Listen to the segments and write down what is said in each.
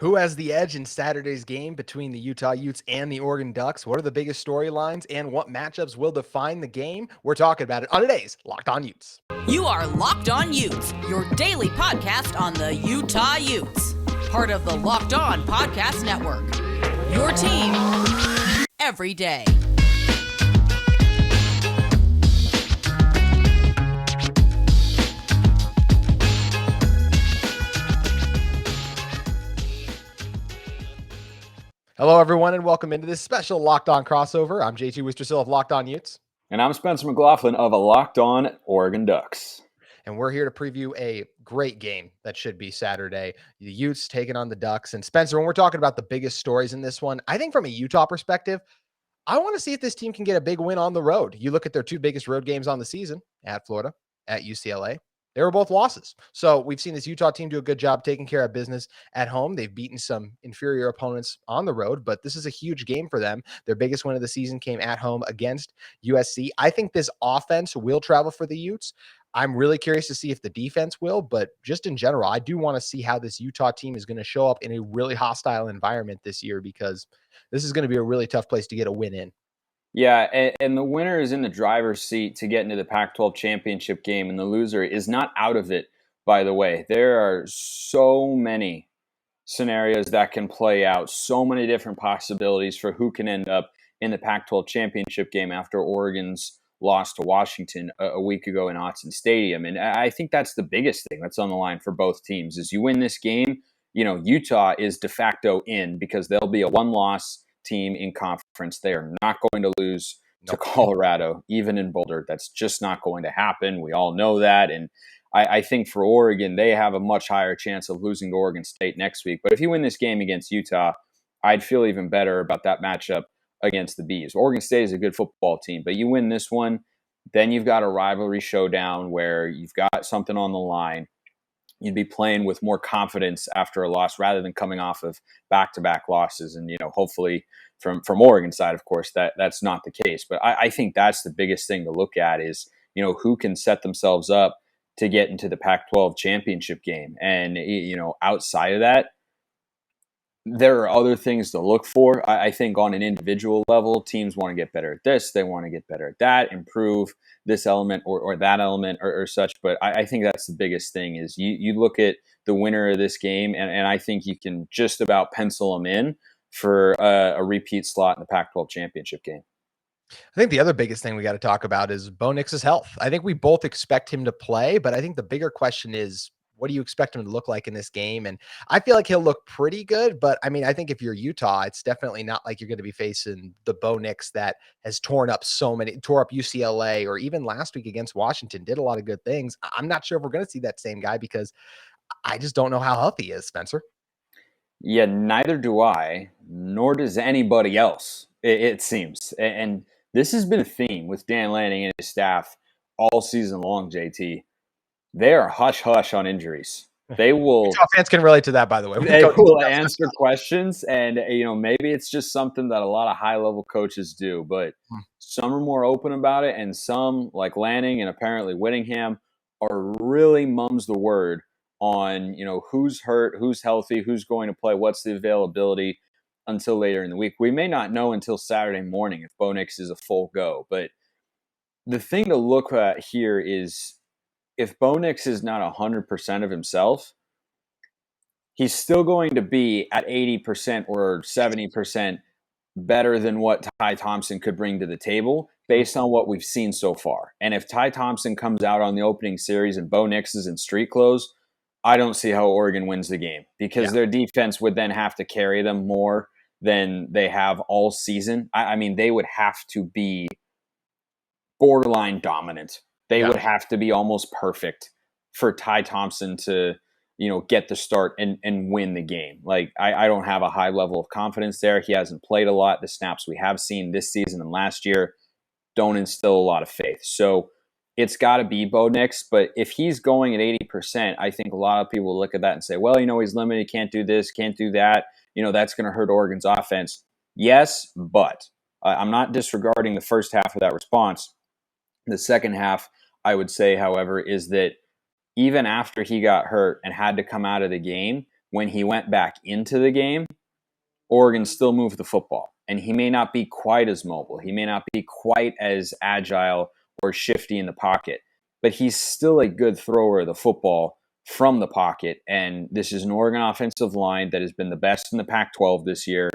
Who has the edge in Saturday's game between the Utah Utes and the Oregon Ducks? What are the biggest storylines and what matchups will define the game? We're talking about it on today's Locked On Utes. You are Locked On Utes, your daily podcast on the Utah Utes. Part of the Locked On Podcast Network. Your team every day. Hello, everyone, and welcome into this special Locked On crossover. I'm JT Wistrcill of Locked On Utes. And I'm Spencer McLaughlin of Locked On Oregon Ducks. And we're here to preview a great game that should be Saturday. The Utes taking on the Ducks. And Spencer, when we're talking about the biggest stories in this one, I think from a Utah perspective, I want to see if this team can get a big win on the road. You look at their two biggest road games on the season, at Florida, at UCLA. They were both losses. So we've seen this Utah team do a good job taking care of business at home. They've beaten some inferior opponents on the road, but this is a huge game for them. Their biggest win of the season came at home against USC. I think this offense will travel for the Utes. I'm really curious to see if the defense will, but just in general, I do want to see how this Utah team is going to show up in a really hostile environment this year, because this is going to be a really tough place to get a win in. Yeah, and the winner is in the driver's seat to get into the Pac-12 championship game, and the loser is not out of it, by the way. There are so many scenarios that can play out, so many different possibilities for who can end up in the Pac-12 championship game after Oregon's loss to Washington a week ago in Autzen Stadium. And I think that's the biggest thing that's on the line for both teams is you win this game, Utah is de facto in because they'll be a one-loss team in conference. They are not going to lose to Colorado, even in Boulder. That's just not going to happen. We all know that. And I think for Oregon, they have a much higher chance of losing to Oregon State next week. But if you win this game against Utah, I'd feel even better about that matchup against the Bees. Oregon State is a good football team, but you win this one, then you've got a rivalry showdown where you've got something on the line. You'd be playing with more confidence after a loss rather than coming off of back-to-back losses. And, hopefully from Oregon side, of course, that's not the case. But I think that's the biggest thing to look at is, who can set themselves up to get into the Pac-12 championship game. And, outside of that, there are other things to look for. I think on an individual level, teams want to get better at this. They want to get better at that, improve this element or that element or such. But I think that's the biggest thing is you look at the winner of this game, and I think you can just about pencil them in for a repeat slot in the Pac-12 championship game. I think the other biggest thing we got to talk about is Bo Nix's health. I think we both expect him to play, but I think the bigger question is, what do you expect him to look like in this game? And I feel like he'll look pretty good, but I think if you're Utah, it's definitely not like you're going to be facing the Bo Nix that has tore up UCLA, or even last week against Washington, did a lot of good things. I'm not sure if we're going to see that same guy because I just don't know how healthy he is, Spencer. Yeah, neither do I, nor does anybody else, it seems. And this has been a theme with Dan Lanning and his staff all season long, JT. They are hush-hush on injuries. They will. Utah fans can relate to that, by the way. They will answer questions, and maybe it's just something that a lot of high-level coaches do. But some are more open about it, and some, like Lanning and apparently Whittingham, are really mum's the word on who's hurt, who's healthy, who's going to play, what's the availability until later in the week. We may not know until Saturday morning if Bo Nix is a full go. But the thing to look at here is, if Bo Nix is not 100% of himself, he's still going to be at 80% or 70% better than what Ty Thompson could bring to the table based on what we've seen so far. And if Ty Thompson comes out on the opening series and Bo Nix is in street clothes, I don't see how Oregon wins the game because their defense would then have to carry them more than they have all season. They would have to be borderline dominant. They would have to be almost perfect for Ty Thompson to, get the start and win the game. Like, I don't have a high level of confidence there. He hasn't played a lot. The snaps we have seen this season and last year don't instill a lot of faith. So it's got to be Bo Nix. But if he's going at 80%, I think a lot of people look at that and say, well, he's limited. Can't do this, can't do that. That's going to hurt Oregon's offense. Yes, but I'm not disregarding the first half of that response. The second half, I would say, however, is that even after he got hurt and had to come out of the game, when he went back into the game, Oregon still moved the football. And he may not be quite as mobile. He may not be quite as agile or shifty in the pocket, but he's still a good thrower of the football from the pocket. And this is an Oregon offensive line that has been the best in the Pac-12 this year.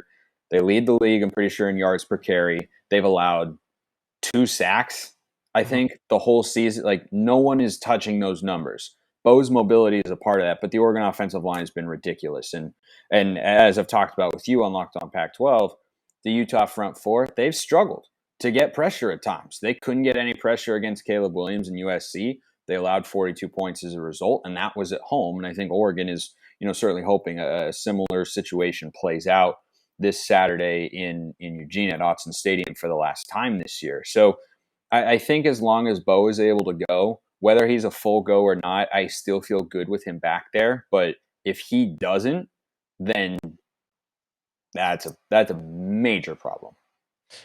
They lead the league, I'm pretty sure, in yards per carry. They've allowed 2 sacks, I think, the whole season. Like, no one is touching those numbers. Bo's mobility is a part of that, but the Oregon offensive line has been ridiculous. And as I've talked about with you on Locked On Pac-12, the Utah front four, they've struggled to get pressure at times. They couldn't get any pressure against Caleb Williams and USC. They allowed 42 points as a result, and that was at home. And I think Oregon is, certainly hoping a similar situation plays out this Saturday in Eugene at Autzen Stadium for the last time this year. So I think as long as Bo is able to go, whether he's a full go or not, I still feel good with him back there. But if he doesn't, then that's a major problem.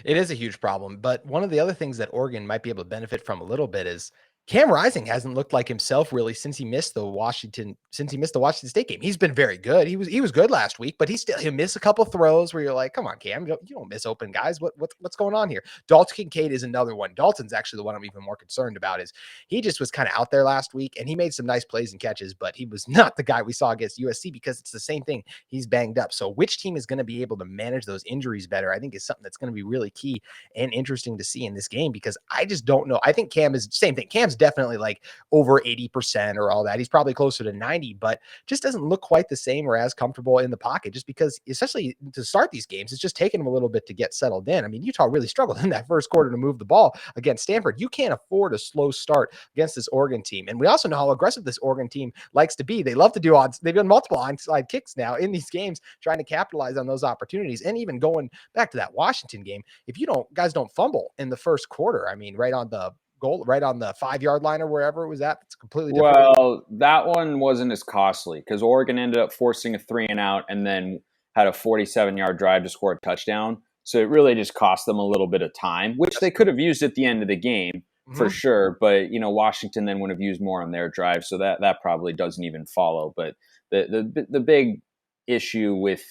It is a huge problem. But one of the other things that Oregon might be able to benefit from a little bit is Cam Rising hasn't looked like himself really since he missed the Washington State game. He's been very good. He was good last week, but he'll miss a couple throws where you're like, come on, Cam, you don't miss open guys. What's going on here? Dalton Kincaid is another one. Dalton's actually the one I'm even more concerned about. Is he just was kind of out there last week and he made some nice plays and catches, but he was not the guy we saw against USC because it's the same thing. He's banged up. So which team is going to be able to manage those injuries better? I think is something that's going to be really key and interesting to see in this game, because I just don't know. I think Cam is the same thing. Cam's definitely like over 80% or all that. He's probably closer to 90, but just doesn't look quite the same or as comfortable in the pocket, just because, especially to start these games, it's just taken him a little bit to get settled in. I mean, Utah really struggled in that first quarter to move the ball against Stanford. You can't afford a slow start against this Oregon team. And we also know how aggressive this Oregon team likes to be. They love to do odds. They've done multiple onside kicks now in these games, trying to capitalize on those opportunities. And even going back to that Washington game, if guys don't fumble in the first quarter, I mean, right on the goal, right on the 5-yard line or wherever it was at, it's completely different. Well, that one wasn't as costly because Oregon ended up forcing a 3-and-out and then had a 47-yard drive to score a touchdown. So it really just cost them a little bit of time, which they could have used at the end of the game for sure. But, Washington then would have used more on their drive. So that probably doesn't even follow. But the big issue with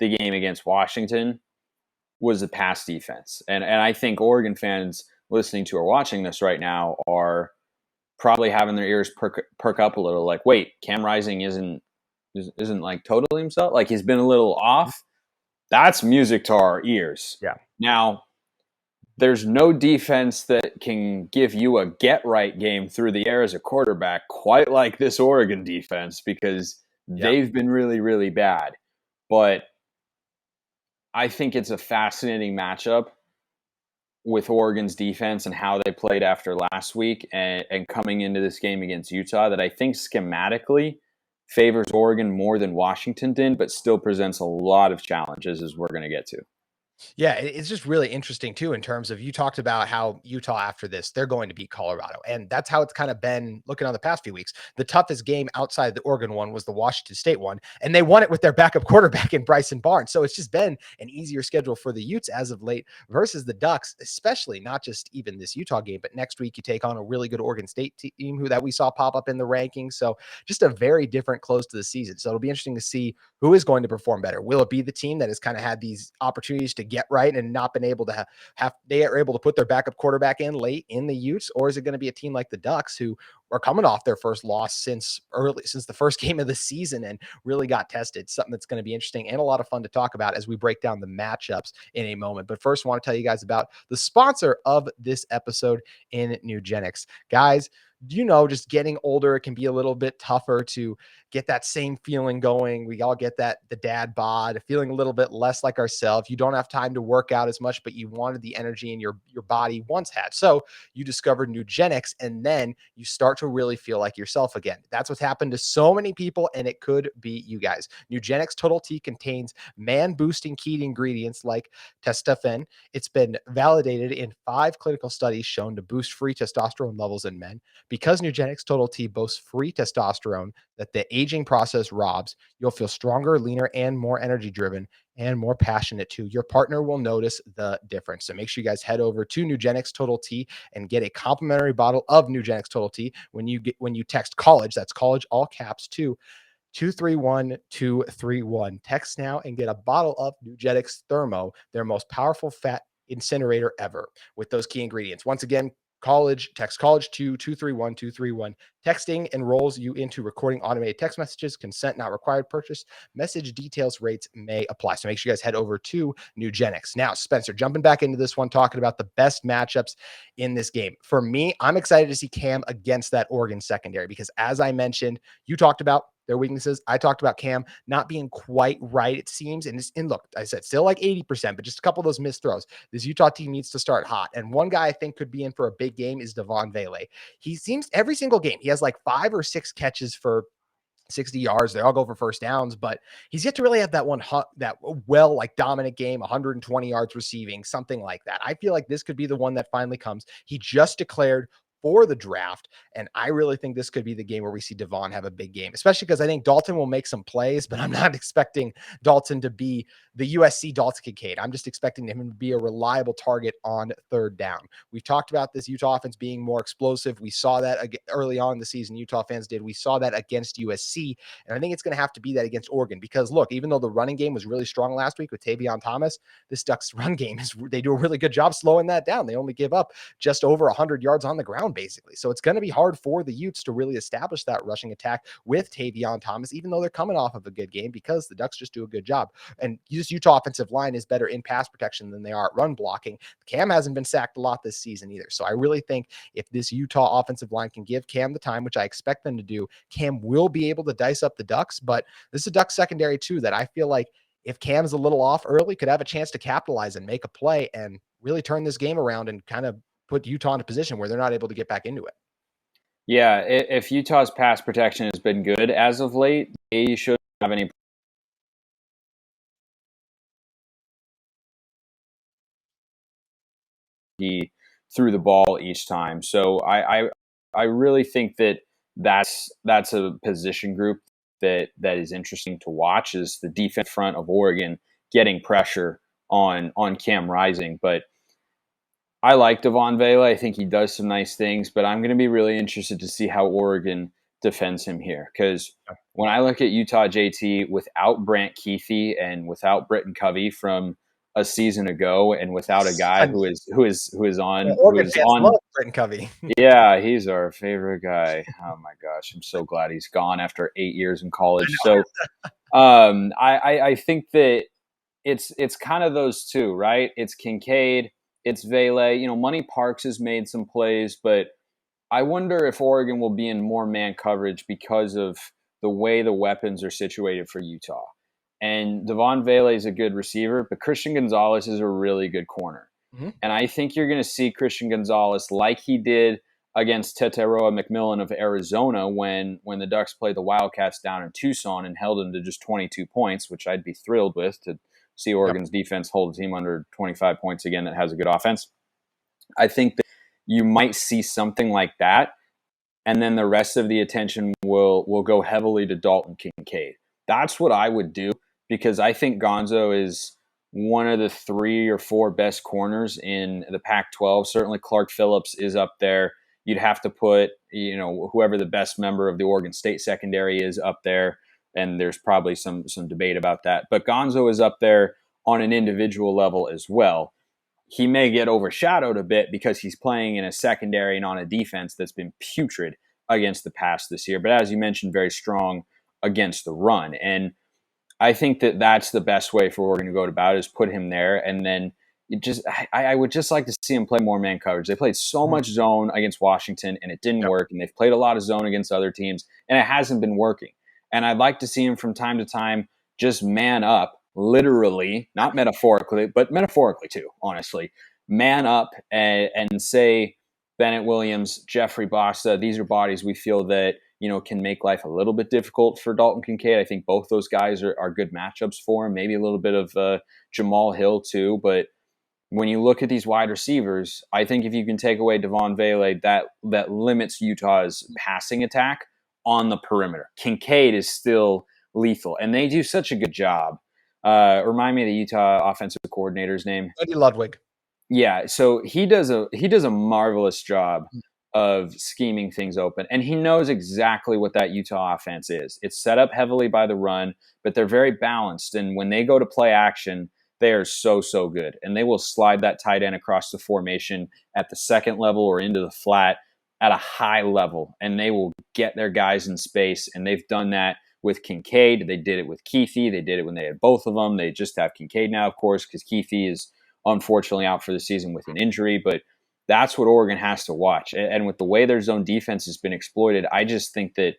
the game against Washington was the pass defense. And I think Oregon fans listening to or watching this right now are probably having their ears perk up a little, like, wait, Cam Rising isn't like totally himself. Like, he's been a little off. That's music to our ears. Yeah. Now, there's no defense that can give you a get right game through the air as a quarterback quite like this Oregon defense, because they've been really, really bad. But I think it's a fascinating matchup with Oregon's defense and how they played after last week and coming into this game against Utah, that I think schematically favors Oregon more than Washington did, but still presents a lot of challenges, as we're going to get to. Yeah, it's just really interesting too, in terms of, you talked about how Utah after this, they're going to beat Colorado. And that's how it's kind of been looking on the past few weeks. The toughest game outside the Oregon one was the Washington State one, and they won it with their backup quarterback in Bryson Barnes. So it's just been an easier schedule for the Utes as of late versus the Ducks, especially not just even this Utah game, but next week you take on a really good Oregon State team that we saw pop up in the rankings. So just a very different close to the season. So it'll be interesting to see who is going to perform better. Will it be the team that has kind of had these opportunities to get right and not been able to they are able to put their backup quarterback in late in the Utes? Or is it going to be a team like the Ducks, who are coming off their first loss since the first game of the season and really got tested? Something that's going to be interesting and a lot of fun to talk about as we break down the matchups in a moment. But first, I want to tell you guys about the sponsor of this episode, in Nugenix. Guys, just getting older, it can be a little bit tougher to get that same feeling going. We all get the dad bod, feeling a little bit less like ourselves. You don't have time to work out as much, but you wanted the energy in your body once had. So you discovered Nugenix, and then you start to really feel like yourself again. That's what's happened to so many people, and it could be you guys. Nugenix Total T contains man-boosting key ingredients like testosterone. It's been validated in 5 clinical studies shown to boost free testosterone levels in men. Because Nugenix Total T boasts free testosterone that the aging process robs, you'll feel stronger, leaner, and more energy driven and more passionate too. Your partner will notice the difference. So make sure you guys head over to Nugenix Total T and get a complimentary bottle of Nugenix Total T when you text college, that's college all caps, to 231-231. Text now and get a bottle of Nugetics Thermo, their most powerful fat incinerator ever, with those key ingredients. Once again, text college to 231-231. Texting enrolls you into recording automated text messages. Consent not required. Purchase message details, rates may apply. So make sure you guys head over to Nugenics. Now, Spencer, jumping back into this one, talking about the best matchups in this game. For me, I'm excited to see Cam against that Oregon secondary because, as I mentioned, you talked about their weaknesses. I talked about Cam not being quite right, it seems. And look, I said still like 80%, but just a couple of those missed throws. This Utah team needs to start hot. And one guy I think could be in for a big game is Devon Vele. He seems every single game, he has like 5 or 6 catches for 60 yards. They all go for first downs, but he's yet to really have that dominant game, 120 yards receiving, something like that. I feel like this could be the one that finally comes. He just declared for the draft, and I really think this could be the game where we see Devon have a big game, especially because I think Dalton will make some plays, but I'm not expecting Dalton to be the USC Dalton Kincaid. I'm just expecting him to be a reliable target on third down. We've talked about this Utah offense being more explosive. We saw that early on in the season. Utah fans did. We saw that against USC, and I think it's going to have to be that against Oregon because, look, even though the running game was really strong last week with Tavion Thomas, this Ducks run game they do a really good job slowing that down. They only give up just over 100 yards on the ground, basically. So it's going to be hard for the Utes to really establish that rushing attack with Tavion Thomas, even though they're coming off of a good game because the Ducks just do a good job. And this Utah offensive line is better in pass protection than they are at run blocking. Cam hasn't been sacked a lot this season either. So I really think if this Utah offensive line can give Cam the time, which I expect them to do, Cam will be able to dice up the Ducks. But this is a Ducks secondary too that I feel like if Cam's a little off early, could have a chance to capitalize and make a play and really turn this game around and kind of put Utah in a position where they're not able to get back into it. Yeah, if Utah's pass protection has been good as of late, they shouldn't have any he threw the ball each time. So I really think that's a position group that is interesting to watch is the defense front of Oregon getting pressure on Cam Rising. But I like Devon Vele. I think he does some nice things, but I'm going to be really interested to see how Oregon defends him here. Because when I look at Utah JT without Brant Keithy and without Britton Covey from a season ago, and without a guy who is on love Britton Covey. Yeah, he's our favorite guy. Oh my gosh, I'm so glad he's gone after 8 years in college. So I think that it's kind of those two, right? It's Kincaid, it's Vele. Money Parks has made some plays, but I wonder if Oregon will be in more man coverage because of the way the weapons are situated for Utah. And Devon Vele is a good receiver, but Christian Gonzalez is a really good corner. Mm-hmm. And I think you're going to see Christian Gonzalez like he did against Teteroa McMillan of Arizona when the Ducks played the Wildcats down in Tucson and held them to just 22 points, which I'd be thrilled with to see Oregon's defense hold a team under 25 points again that has a good offense. I think that you might see something like that, and then the rest of the attention will go heavily to Dalton Kincaid. That's what I would do because I think Gonzo is one of the 3 or 4 best corners in the Pac-12. Certainly Clark Phillips is up there. You'd have to put, whoever the best member of the Oregon State secondary is up there, and there's probably some debate about that. But Gonzo is up there on an individual level as well. He may get overshadowed a bit because he's playing in a secondary and on a defense that's been putrid against the pass this year. But as you mentioned, very strong against the run. And I think that that's the best way for Oregon to go about it, is put him there. And then I would just like to see him play more man coverage. They played so much zone against Washington and it didn't work. And they've played a lot of zone against other teams and it hasn't been working. And I'd like to see him from time to time just man up, literally, not metaphorically, but metaphorically too, honestly. Man up and say, Bennett Williams, Jeffrey Bassa, these are bodies we feel that, can make life a little bit difficult for Dalton Kincaid. I think both those guys are good matchups for him, maybe a little bit of Jamal Hill too. But when you look at these wide receivers, I think if you can take away Devon Vele, that limits Utah's passing attack on the perimeter. Kincaid is still lethal, and they do such a good job. Remind me of the Utah offensive coordinator's name. Eddie Ludwig. Yeah, so he does a marvelous job of scheming things open. And he knows exactly what that Utah offense is. It's set up heavily by the run, but they're very balanced. And when they go to play action, they are so, so good. And they will slide that tight end across the formation at the second level or into the flat at a high level. And they will get their guys in space. And they've done that with Kincaid. They did it with Keithy. They did it when they had both of them. They just have Kincaid now, of course, because Keithy is unfortunately out for the season with an injury. But that's what Oregon has to watch. And with the way their zone defense has been exploited, I just think that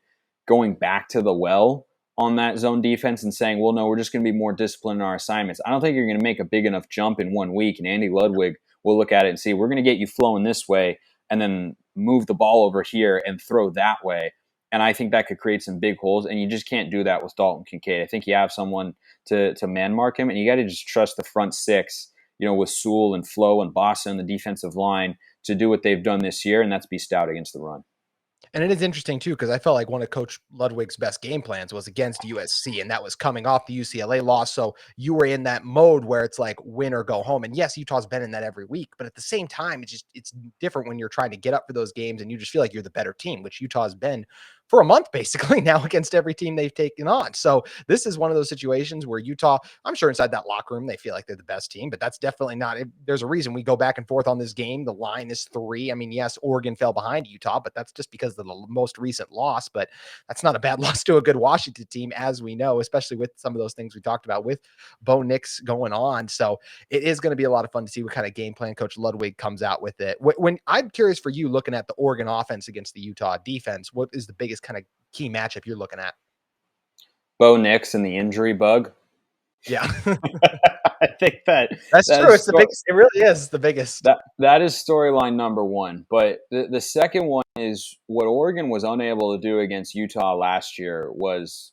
going back to the well on that zone defense and saying, well, no, we're just going to be more disciplined in our assignments, I don't think you're going to make a big enough jump in 1 week. And Andy Ludwig will look at it and see, we're going to get you flowing this way and then move the ball over here and throw that way. And I think that could create some big holes. And you just can't do that with Dalton Kincaid. I think you have someone to man mark him, and you got to just trust the front six, with Sewell and Flo and Bossa and the defensive line to do what they've done this year, and that's be stout against the run. And it is interesting, too, because I felt like one of Coach Ludwig's best game plans was against USC, and that was coming off the UCLA loss. So you were in that mode where it's like win or go home. And yes, Utah's been in that every week, but at the same time, it's different when you're trying to get up for those games and you just feel like you're the better team, which Utah's been for a month basically now against every team they've taken on. So this is one of those situations where Utah, I'm sure inside that locker room, they feel like they're the best team, but that's definitely not. There's a reason we go back and forth on this game. The line is 3. I mean, yes, Oregon fell behind Utah, but that's just because of the most recent loss, but that's not a bad loss to a good Washington team, as we know, especially with some of those things we talked about with Bo Nix going on. So it is going to be a lot of fun to see what kind of game plan Coach Ludwig comes out with it. When I'm curious for you looking at the Oregon offense against the Utah defense, what is the biggest kind of key matchup you're looking at? Bo Nix and the injury bug. Yeah. I think that's true. It's the biggest. It really is the biggest. That is storyline number one. But the second one is what Oregon was unable to do against Utah last year was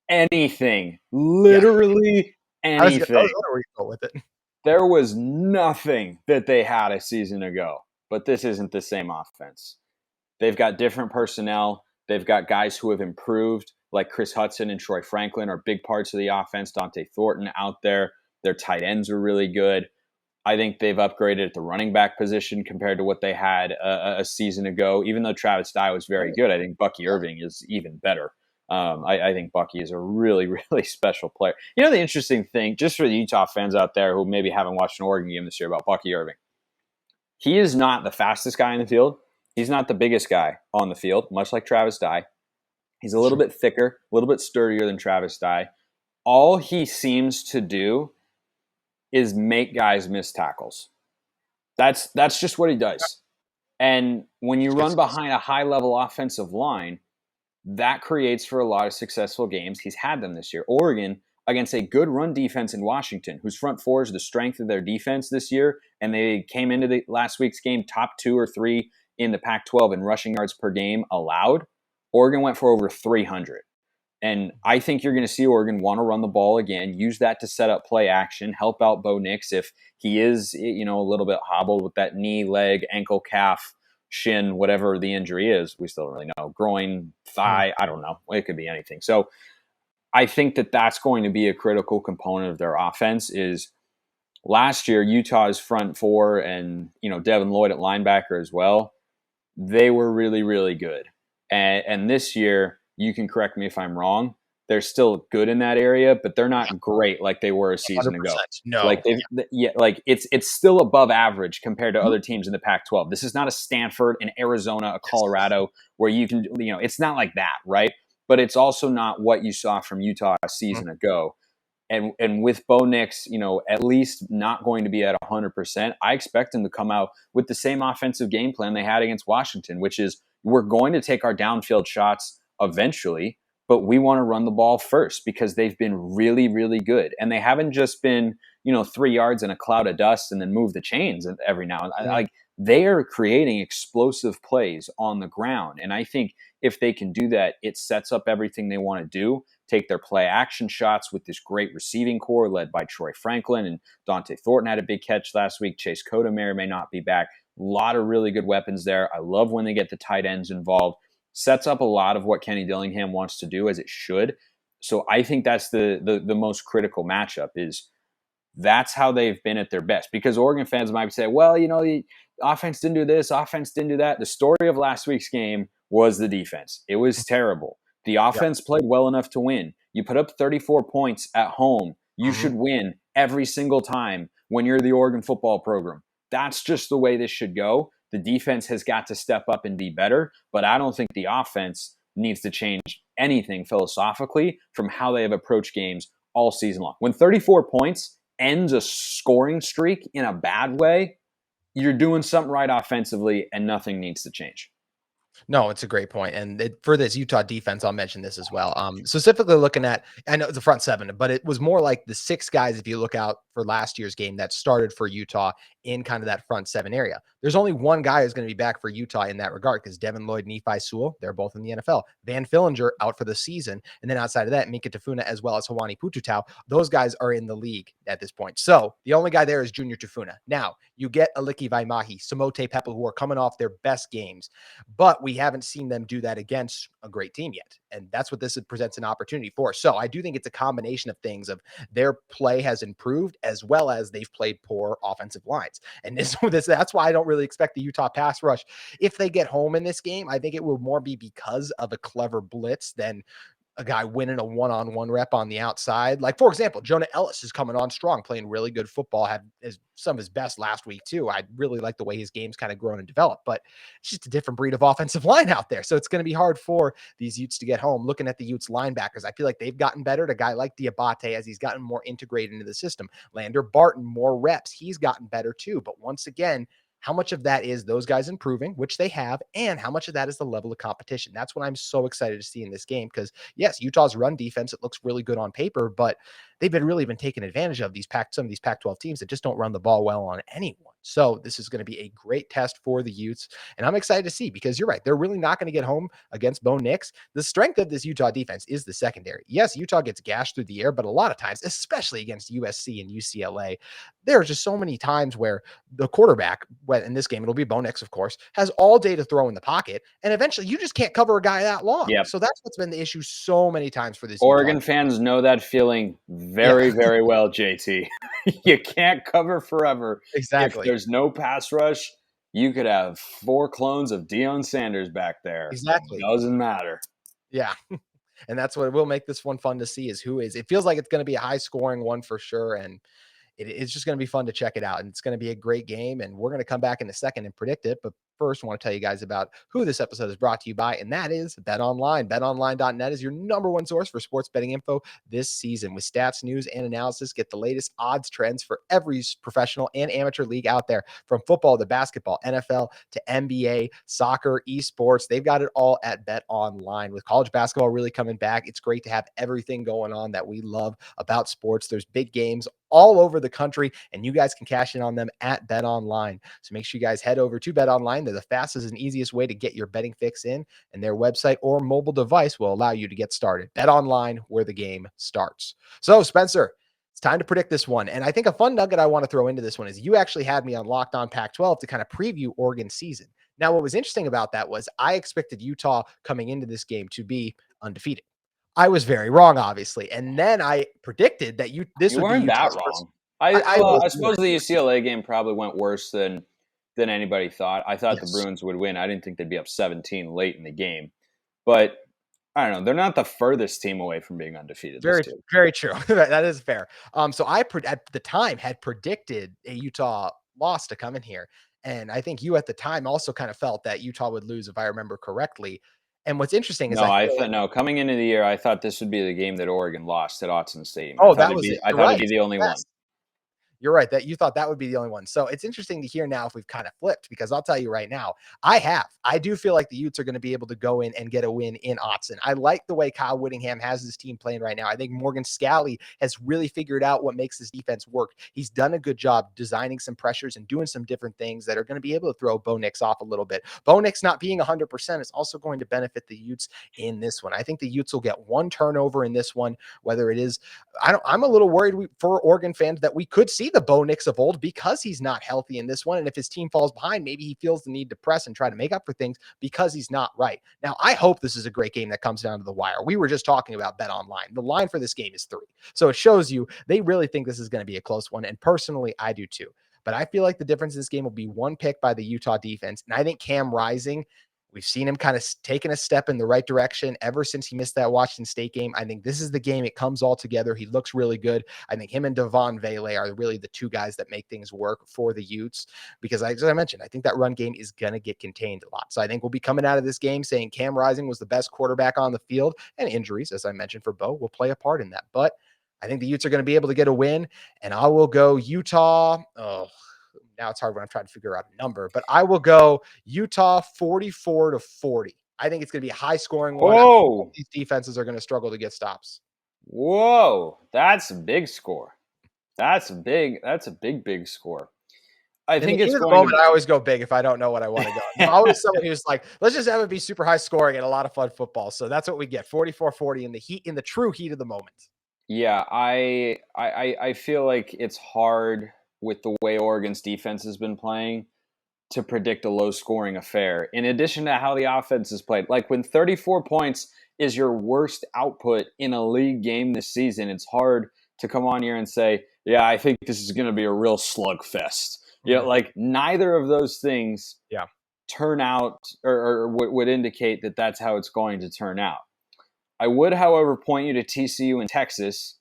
anything, literally anything. I was where you go with it. There was nothing that they had a season ago, but this isn't the same offense. They've got different personnel. They've got guys who have improved, like Chris Hudson and Troy Franklin are big parts of the offense. Dante Thornton out there. Their tight ends are really good. I think they've upgraded at the running back position compared to what they had a season ago. Even though Travis Dye was very good, I think Bucky Irving is even better. I think Bucky is a really, really special player. The interesting thing, just for the Utah fans out there who maybe haven't watched an Oregon game this year about Bucky Irving, he is not the fastest guy in the field. He's not the biggest guy on the field, much like Travis Dye. He's a little bit thicker, a little bit sturdier than Travis Dye. All he seems to do is make guys miss tackles. That's just what he does. And when you run behind a high-level offensive line, that creates for a lot of successful games. He's had them this year. Oregon, against a good run defense in Washington, whose front four is the strength of their defense this year, and they came into the last week's game top 2 or 3 in the Pac-12 in rushing yards per game allowed. Oregon went for over 300. And I think you're going to see Oregon want to run the ball again, use that to set up play action, help out Bo Nix if he is, a little bit hobbled with that knee, leg, ankle, calf, shin, whatever the injury is. We still don't really know. Groin, thigh, I don't know. It could be anything. So I think that that's going to be a critical component of their offense. Is last year, Utah's front four and, Devin Lloyd at linebacker as well, they were really, really good. And this year, you can correct me if I'm wrong, they're still good in that area, but they're not great like they were a season ago. No, it's still above average compared to other teams in the Pac-12. This is not a Stanford, an Arizona, a Colorado where you can, it's not like that, right? But it's also not what you saw from Utah a season ago. And with Bo Nix, at least not going to be at 100%, I expect him to come out with the same offensive game plan they had against Washington, which is we're going to take our downfield shots eventually, but we want to run the ball first because they've been really, really good. And they haven't just been, 3 yards in a cloud of dust and then move the chains every now and then. Like, they are creating explosive plays on the ground. And I think if they can do that, it sets up everything they want to do. Take their play action shots with this great receiving core led by Troy Franklin, and Dante Thornton had a big catch last week. Chase Cota may not be back. A lot of really good weapons there. I love when they get the tight ends involved. Sets up a lot of what Kenny Dillingham wants to do, as it should. So I think that's the most critical matchup is That's how they've been at their best. Because Oregon fans might say, well, the offense didn't do this, offense didn't do that. The story of last week's game was the defense. It was terrible. The offense played well enough to win. You put up 34 points at home. You should win every single time when you're the Oregon football program. That's just the way this should go. The defense has got to step up and be better, but I don't think the offense needs to change anything philosophically from how they have approached games all season long. When 34 points ends a scoring streak in a bad way, you're doing something right offensively and nothing needs to change. No, it's a great point. And for this Utah defense, I'll mention this as well. Specifically looking at, I know it's the front seven, but it was more like the 6 guys, if you look out for last year's game, that started for Utah in kind of that front 7 area. There's only one guy who's going to be back for Utah in that regard, because Devin Lloyd, Nephi Sewell, they're both in the NFL. Van Fillinger out for the season. And then outside of that, Mika Tafuna as well as Hawani Pututau. Those guys are in the league at this point. So the only guy there is Junior Tafuna. Now, you get Aliki Vaimahi, Samote Pepa, who are coming off their best games, but we haven't seen them do that against a great team yet. And that's what this presents an opportunity for. So I do think it's a combination of things of their play has improved as well as they've played poor offensive lines. And that's why I don't really expect the Utah pass rush. If they get home in this game, I think it will more be because of a clever blitz than a guy winning a one-on-one rep on the outside. Like, for example, Jonah Ellis is coming on strong, playing really good football, had some of his best last week too. I really like the way his game's kind of grown and developed, but it's just a different breed of offensive line out there. So it's going to be hard for these Utes to get home. Looking at the Utes linebackers, I feel like they've gotten better. A guy like Diabate, as he's gotten more integrated into the system. Lander Barton, more reps. He's gotten better too. But once again, how much of that is those guys improving, which they have, and how much of that is the level of competition? That's what I'm so excited to see in this game, because yes, Utah's run defense, it looks really good on paper, but they've really been taking advantage of some of these Pac-12 teams that just don't run the ball well on anyone. So this is going to be a great test for the Utes, and I'm excited to see, because you're right, they're really not going to get home against Bo Nix. The strength of this Utah defense is the secondary. Yes, Utah gets gashed through the air, but a lot of times, especially against USC and UCLA, there are just so many times where the quarterback, in this game, it'll be Bo Nix, of course, has all day to throw in the pocket, and eventually you just can't cover a guy that long. Yep. So that's what's been the issue so many times for this Oregon Utah fans know that feeling very, very well, JT. You can't cover forever. Exactly. If there's no pass rush, you could have 4 clones of Deion Sanders back there. Exactly. It doesn't matter. Yeah. And that's what will make this one fun to see, is who is. It feels like it's going to be a high scoring one for sure. And it's just going to be fun to check it out. And it's going to be a great game. And we're going to come back in a second and predict it. But first, I want to tell you guys about who this episode is brought to you by, and that is BetOnline. BetOnline.net is your number one source for sports betting info this season. With stats, news, and analysis, get the latest odds trends for every professional and amateur league out there, from football to basketball, NFL to NBA, soccer, esports. They've got it all at BetOnline. With college basketball really coming back, it's great to have everything going on that we love about sports. There's big games all over the country, and you guys can cash in on them at BetOnline. So make sure you guys head over to BetOnline. They're the fastest and easiest way to get your betting fix in, and their website or mobile device will allow you to get started. BetOnline, where the game starts. So, Spencer, it's time to predict this one. And I think a fun nugget I want to throw into this one is you actually had me on Locked On Pac-12 to kind of preview Oregon's season. Now, what was interesting about that was I expected Utah coming into this game to be undefeated. I was very wrong, obviously. And then I predicted that You would weren't be that Utah's wrong. I I suppose the UCLA game probably went worse than anybody thought. I thought the Yes. Bruins would win. I didn't think they'd be up 17 late in the game. But I don't know. They're not the furthest team away from being undefeated. Very, very true. That is fair. So I at the time had predicted a Utah loss to come in here. And I think you at the time also kind of felt that Utah would lose, if I remember correctly. And what's interesting is No, coming into the year, I thought this would be the game that Oregon lost at Autzen Stadium. Oh, that was it. I thought it'd be the only one. You're right that you thought that would be the only one. So it's interesting to hear now if we've kind of flipped, because I'll tell you right now, I do feel like the Utes are going to be able to go in and get a win in Autzen. I like the way Kyle Whittingham has his team playing right now. I think Morgan Scalley has really figured out what makes this defense work. He's done a good job designing some pressures and doing some different things that are going to be able to throw Bo Nix off a little bit. Bo Nix not being 100% is also going to benefit the Utes in this one. I think the Utes will get one turnover in this one, whether it is, I'm a little worried for Oregon fans that we could see see the Bo Nix of old because he's not healthy in this one. And if his team falls behind, maybe he feels the need to press and try to make up for things because he's not right. Now, I hope this is a great game that comes down to the wire. We were just talking about BetOnline. The line for this game is 3. So it shows you they really think this is going to be a close one. And personally, I do too. But I feel like the difference in this game will be one pick by the Utah defense. And I think Cam Rising, we've seen him kind of taking a step in the right direction ever since he missed that Washington State game. I think this is the game it comes all together. He looks really good. I think him and Devon Vele are really the two guys that make things work for the Utes because, as I mentioned, I think that run game is going to get contained a lot. So I think we'll be coming out of this game saying Cam Rising was the best quarterback on the field, and injuries, as I mentioned, for Bo will play a part in that. But I think the Utes are going to be able to get a win, and I will go Utah. Oh, now it's hard when I'm trying to figure out a number, but I will go Utah 44-40. I think it's going to be a high scoring one. Whoa. These defenses are going to struggle to get stops. Whoa. That's a big score. That's a big score. I think it's the moment. I always go big if I don't know what I want to go. I'm always someone who's like, let's just have it be super high scoring and a lot of fun football. So that's what we get. 44-40 in the true heat of the moment. Yeah, I feel like it's hard with the way Oregon's defense has been playing to predict a low-scoring affair. In addition to how the offense is played, like when 34 points is your worst output in a league game this season, it's hard to come on here and say, yeah, I think this is going to be a real slugfest. Mm-hmm. You know, like neither of those things turn out or would indicate that that's how it's going to turn out. I would, however, point you to TCU and Texas.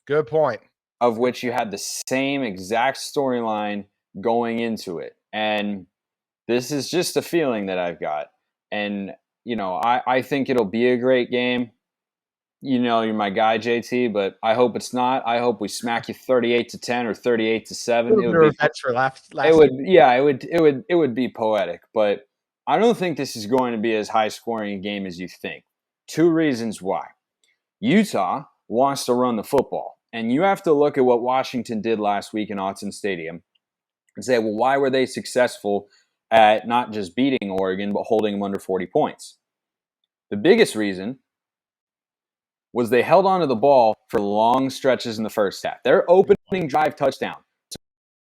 Good point. Of which you had the same exact storyline going into it. And this is just a feeling that I've got. And, you know, I think it'll be a great game. You know, you're my guy, JT, but I hope it's not. I hope we smack you 38-10 or 38-7. It would be poetic, but I don't think this is going to be as high scoring a game as you think. 2 reasons why. Utah wants to run the football. And you have to look at what Washington did last week in Autzen Stadium and say, well, why were they successful at not just beating Oregon, but holding them under 40 points? The biggest reason was they held onto the ball for long stretches in the first half. Their opening drive touchdown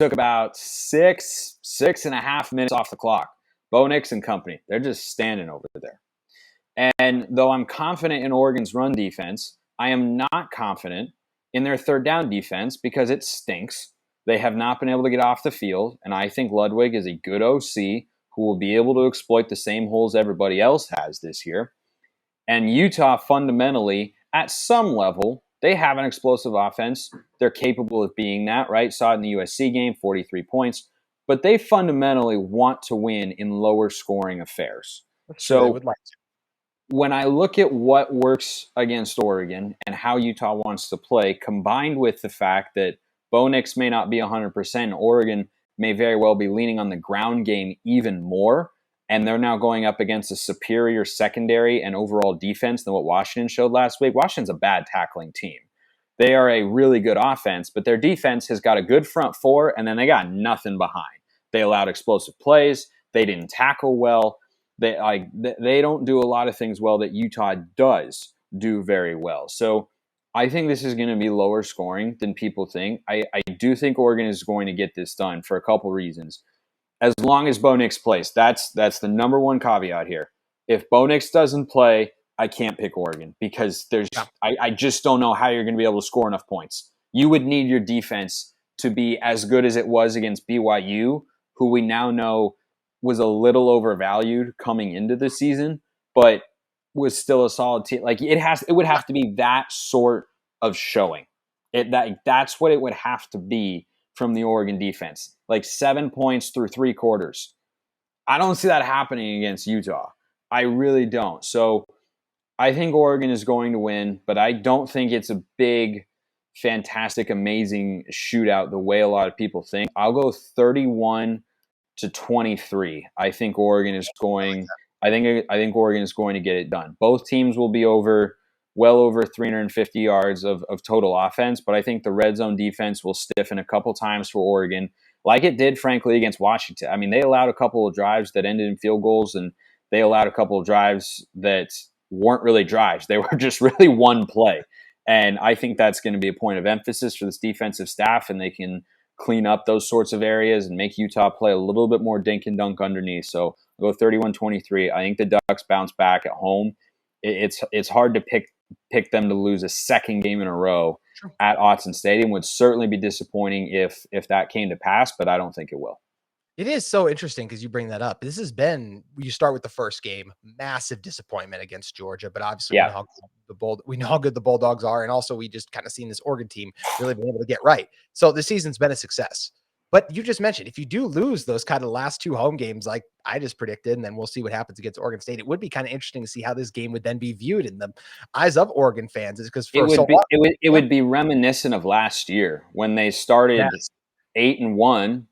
took about 6.5 minutes off the clock. Bo Nix and company, they're just standing over there. And though I'm confident in Oregon's run defense, I am not confident in their third down defense because it stinks. They have not been able to get off the field, and I think Ludwig is a good OC who will be able to exploit the same holes everybody else has this year. And Utah fundamentally, at some level, they have an explosive offense. They're capable of being that, right? Saw it in the USC game, 43 points. But they fundamentally want to win in lower scoring affairs. So they would like to. When I look at what works against Oregon and how Utah wants to play, combined with the fact that Bo Nix may not be 100%, Oregon may very well be leaning on the ground game even more, and they're now going up against a superior secondary and overall defense than what Washington showed last week. Washington's a bad tackling team. They are a really good offense, but their defense has got a good front four, and then they got nothing behind. They allowed explosive plays. They didn't tackle well. They don't do a lot of things well that Utah does do very well. So I think this is going to be lower scoring than people think. I do think Oregon is going to get this done for a couple reasons. As long as Bo Nix plays, that's the number one caveat here. If Bo Nix doesn't play, I can't pick Oregon because I just don't know how you're going to be able to score enough points. You would need your defense to be as good as it was against BYU, who we now know was a little overvalued coming into the season, but was still a solid team. Like it would have to be that sort of showing. That's what it would have to be from the Oregon defense. Like 7 points through 3 quarters. I don't see that happening against Utah. I really don't. So I think Oregon is going to win, but I don't think it's a big, fantastic, amazing shootout the way a lot of people think. I'll go 31-23. I think Oregon is going. I think Oregon is going to get it done. Both teams will be well over 350 yards of total offense, but I think the red zone defense will stiffen a couple times for Oregon, like it did, frankly, against Washington. I mean, they allowed a couple of drives that ended in field goals, and they allowed a couple of drives that weren't really drives. They were just really one play. And I think that's going to be a point of emphasis for this defensive staff, and they can clean up those sorts of areas and make Utah play a little bit more dink and dunk underneath. So I'll go 31-23. I think the Ducks bounce back at home. It's hard to pick them to lose a second game in a row at Autzen Stadium. Would certainly be disappointing if that came to pass, but I don't think it will. It is so interesting because you bring that up. This has been, you start with the first game, massive disappointment against Georgia, but obviously we know how good the Bulldogs are. And also we just kind of seen this Oregon team really being able to get right. So the season's been a success. But you just mentioned, if you do lose those kind of last two home games, like I just predicted, and then we'll see what happens against Oregon State, it would be kind of interesting to see how this game would then be viewed in the eyes of Oregon fans. Because it would be reminiscent of last year when they started 8-1.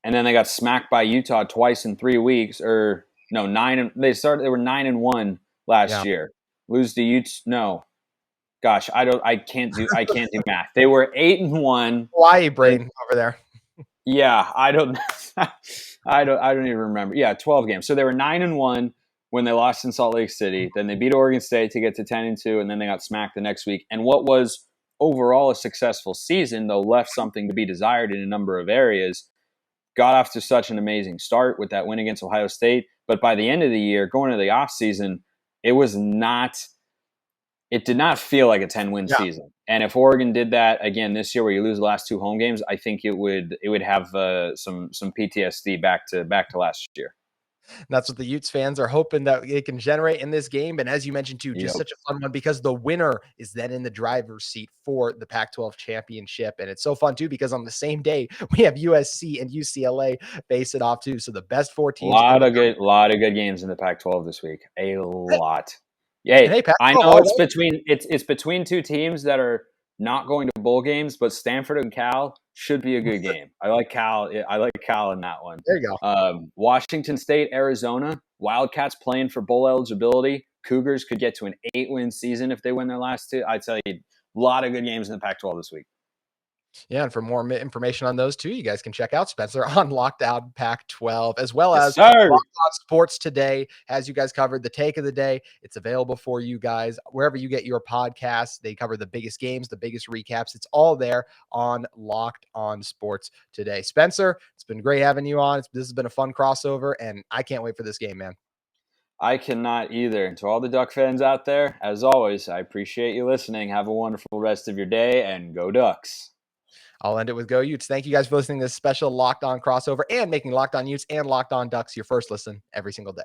And then they got smacked by Utah twice in 3 weeks, or no, 9. They were 9-1 last year. Lose to Utes? No, gosh, I can't do math. They were 8-1. Hawaii brain over there. Yeah, I don't even remember. Yeah, 12 games. So they were 9-1 when they lost in Salt Lake City. Then they beat Oregon State to get to 10-2, and then they got smacked the next week. And what was overall a successful season, though, left something to be desired in a number of areas. Got off to such an amazing start with that win against Ohio State. But by the end of the year, going to the offseason, it did not feel like a 10-win season. And if Oregon did that again this year, where you lose the last two home games, I think it would have some PTSD back to last year. And that's what the Utes fans are hoping that it can generate in this game. And as you mentioned too, just such a fun one, because the winner is then in the driver's seat for the Pac-12 championship. And it's so fun too, because on the same day we have USC and UCLA face it off too. So the best 4 teams. A lot of good games in the Pac-12 this week. A lot. Yeah, I know it's between two teams that are not going to bowl games, but Stanford and Cal should be a good game. I like Cal. I like Cal in that one. There you go. Washington State, Arizona, Wildcats playing for bowl eligibility. Cougars could get to an 8-win season if they win their last two. I tell you, a lot of good games in the Pac-12 this week. Yeah, and for more information on those two, you guys can check out Spencer on Locked On Pac-12, as well as Locked On Sports Today has you guys covered. The take of the day, it's available for you guys wherever you get your podcasts. They cover the biggest games, the biggest recaps. It's all there on Locked On Sports Today. Spencer, it's been great having you on. This has been a fun crossover, and I can't wait for this game, man. I cannot either. And to all the Duck fans out there, as always, I appreciate you listening. Have a wonderful rest of your day, and go Ducks. I'll end it with Go Utes. Thank you guys for listening to this special Locked On crossover and making Locked On Utes and Locked On Ducks your first listen every single day.